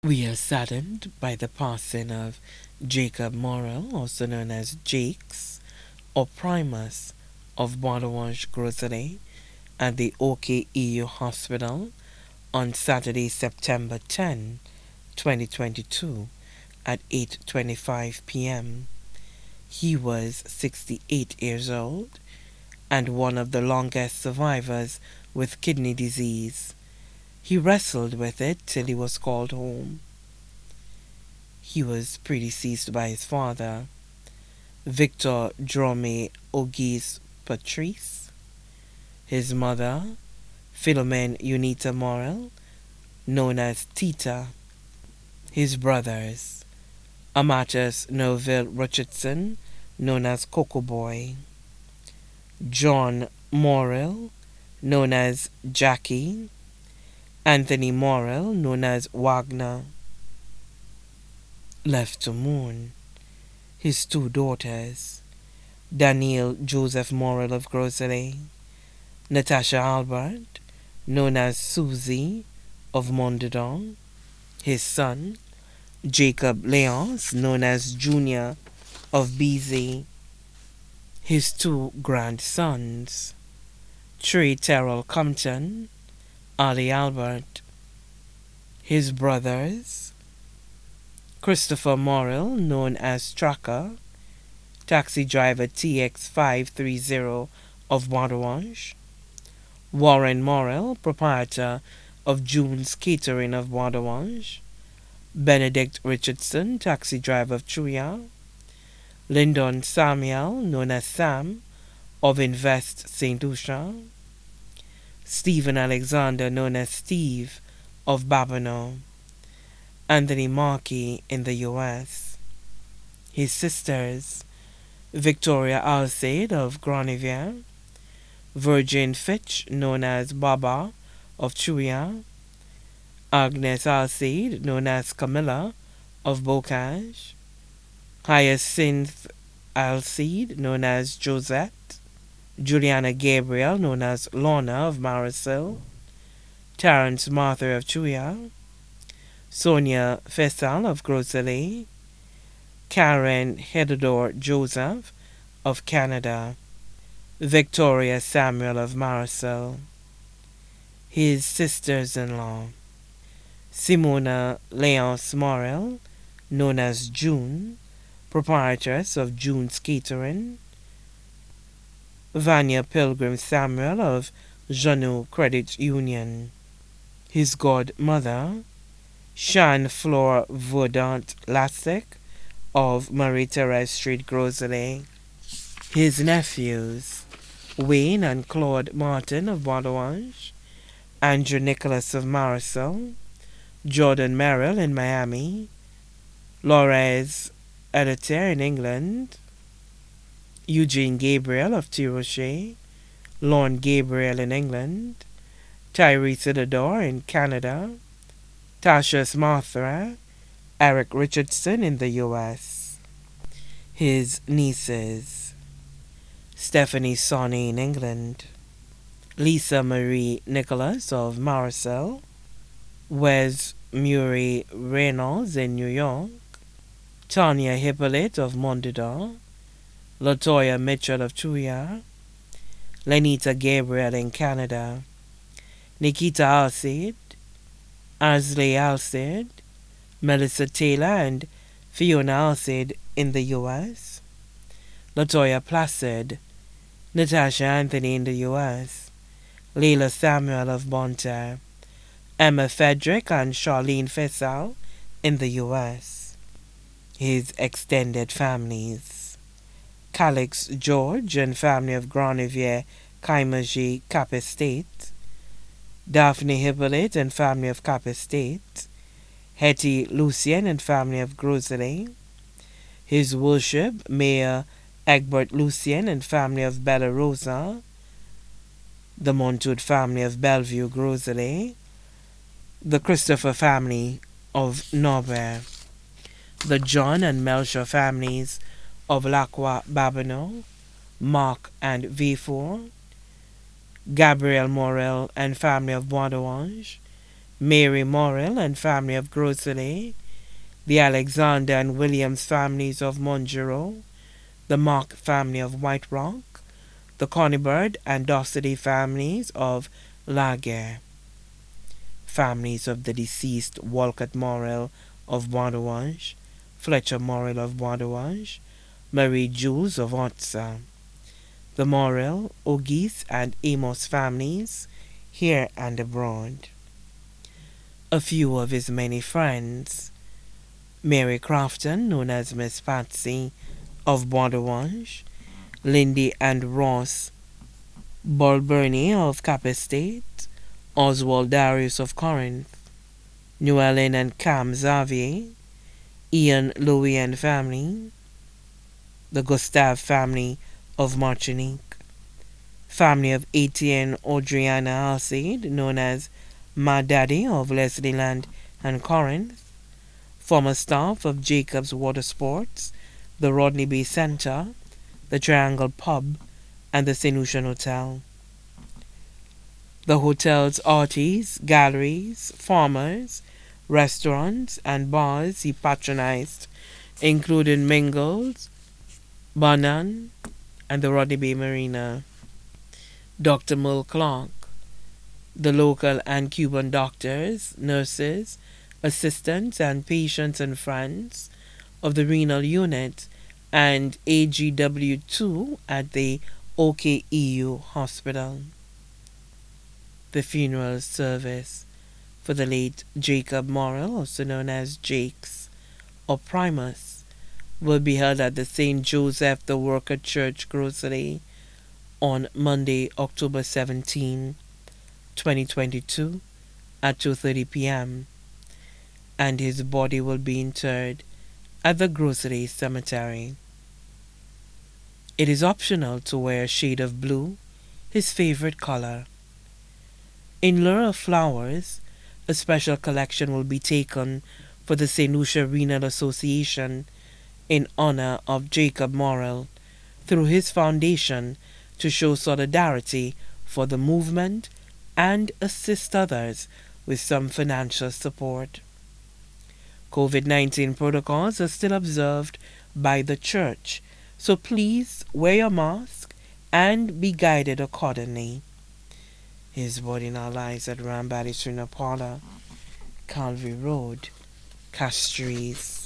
We are saddened by the passing of Jacob Morillle, also known as Jakes, or Primus, of Bordeaux Grocery at the OKEU Hospital on Saturday, September 10, 2022 at 8:25 p.m. He was 68 years old and one of the longest survivors with kidney disease. He wrestled with it till he was called home. He was predeceased by his father, Victor Drome Auguste Patrice, his mother, Philomene Unita Morel, known as Tita, his brothers, Amatus Noville Richardson, known as Coco Boy, John Morrill, known as Jackie, Anthony Morrill, known as Wagner. Left to mourn his two daughters, Danielle Joseph Morrill of Grosley, Natasha Albert, known as Susie of Mondadon, his son, Jacob Leons, known as Junior of BZ, his two grandsons, Trey Terrell Compton, Ali Albert, his brothers, Christopher Morrill, known as Tracker, taxi driver TX530 of Bordeaux, Warren Morrill, proprietor of June's Catering of Bordeaux, Benedict Richardson, taxi driver of Chuya, Lyndon Samuel, known as Sam, of Invest St. Lucia, Stephen Alexander, known as Steve, of Babonneau, Anthony Markey in the U.S., his sisters, Victoria Alcide of Granivier, Virgin Fitch, known as Baba of Chuya, Agnes Alcide, known as Camilla of Bocage, Hyacinth Alcide, known as Josette, Juliana Gabriel, known as Lorna of Marisol, Terence Martha of Chuya, Sonia Fessal of Groseilliers, Karen Hedador Joseph of Canada, Victoria Samuel of Marisol, his sisters-in-law, Simona Leonce Morel, known as June, proprietress of June's Catering, Vanya Pilgrim Samuel of Jeannot Credit Union, his godmother, Shan Flor Verdant Lasek of Marie-Thérèse Street, Grosley, his nephews, Wayne and Claude Martin of Bordeaux, Andrew Nicholas of Marisol, Jordan Merrill in Miami, Laurez Editor in England, Eugene Gabriel of Tiroche, Lorne Gabriel in England, Tyrese Isidore in Canada, Tasha Martha, Eric Richardson in the U.S., his nieces, Stephanie Sonny in England, Lisa Marie Nicholas of Marisol, Wes Murray Reynolds in New York, Tanya Hippolyte of Mondador, Latoya Mitchell of Chuya, Lenita Gabriel in Canada, Nikita Alcide, Asley Alcide, Melissa Taylor and Fiona Alcide in the U.S., Latoya Placid, Natasha Anthony in the U.S., Leila Samuel of Bonter, Emma Frederick and Charlene Fessal in the U.S., his extended families, Calix George and family of Granivier, Kaimaji, Cap Estate, Daphne Hippolyte and family of Cap Estate, Hetty Lucien and family of Grosley, his worship, Mayor Egbert Lucien and family of Bella Rosa, the Montud family of Bellevue, Grosley, the Christopher family of Norbert, the John and Melchior families of Lacroix Babonneau, Mark and Vifour, Gabriel Morel and family of Bordeaux, Mary Morillle and family of Grosley, the Alexander and Williams families of Montgero, the Mark family of White Rock, the Conibird and Dossity families of Laguerre, families of the deceased Walcott Morillle of Bois Fletcher Morillle of Bois Marie Jules of Otsa, the Morillle, Auguste, and Amos families, here and abroad. A few of his many friends: Mary Crofton, known as Miss Patsy, of Bois Lindy and Ross Bulburney of Cap Estate, Oswald Darius of Corinth, Llewellyn and Cam Xavier, Ian Louis and family, the Gustave family of Martinique, family of Etienne Audriana Alcide, known as Ma Daddy of Leslieland and Corinth, former staff of Jacob's Water Sports, the Rodney Bay Centre, the Triangle Pub, and the St. Lucian Hotel. The hotel's artists, galleries, farmers, restaurants, and bars he patronized, including Mingles, Banan, and the Rodney Bay Marina. Dr. Merle Clark, the local and Cuban doctors, nurses, assistants, and patients and friends of the renal unit and AGW2 at the OKEU hospital. The funeral service for the late Jacob Morillle, also known as Jakes or Primus, will be held at the St. Joseph the Worker Church, Grocery, on Monday, October 17, 2022, at 2:30 p.m., and his body will be interred at the Grocery Cemetery. It is optional to wear a shade of blue, his favorite color. In lieu of flowers, a special collection will be taken for the St. Lucia Renal Association in honor of Jacob Morillle through his foundation to show solidarity for the movement and assist others with some financial support. COVID-19 protocols are still observed by the church, so please wear your mask and be guided accordingly. His body now lies at Rambadi Srinaparla, Calvary Road, Castries.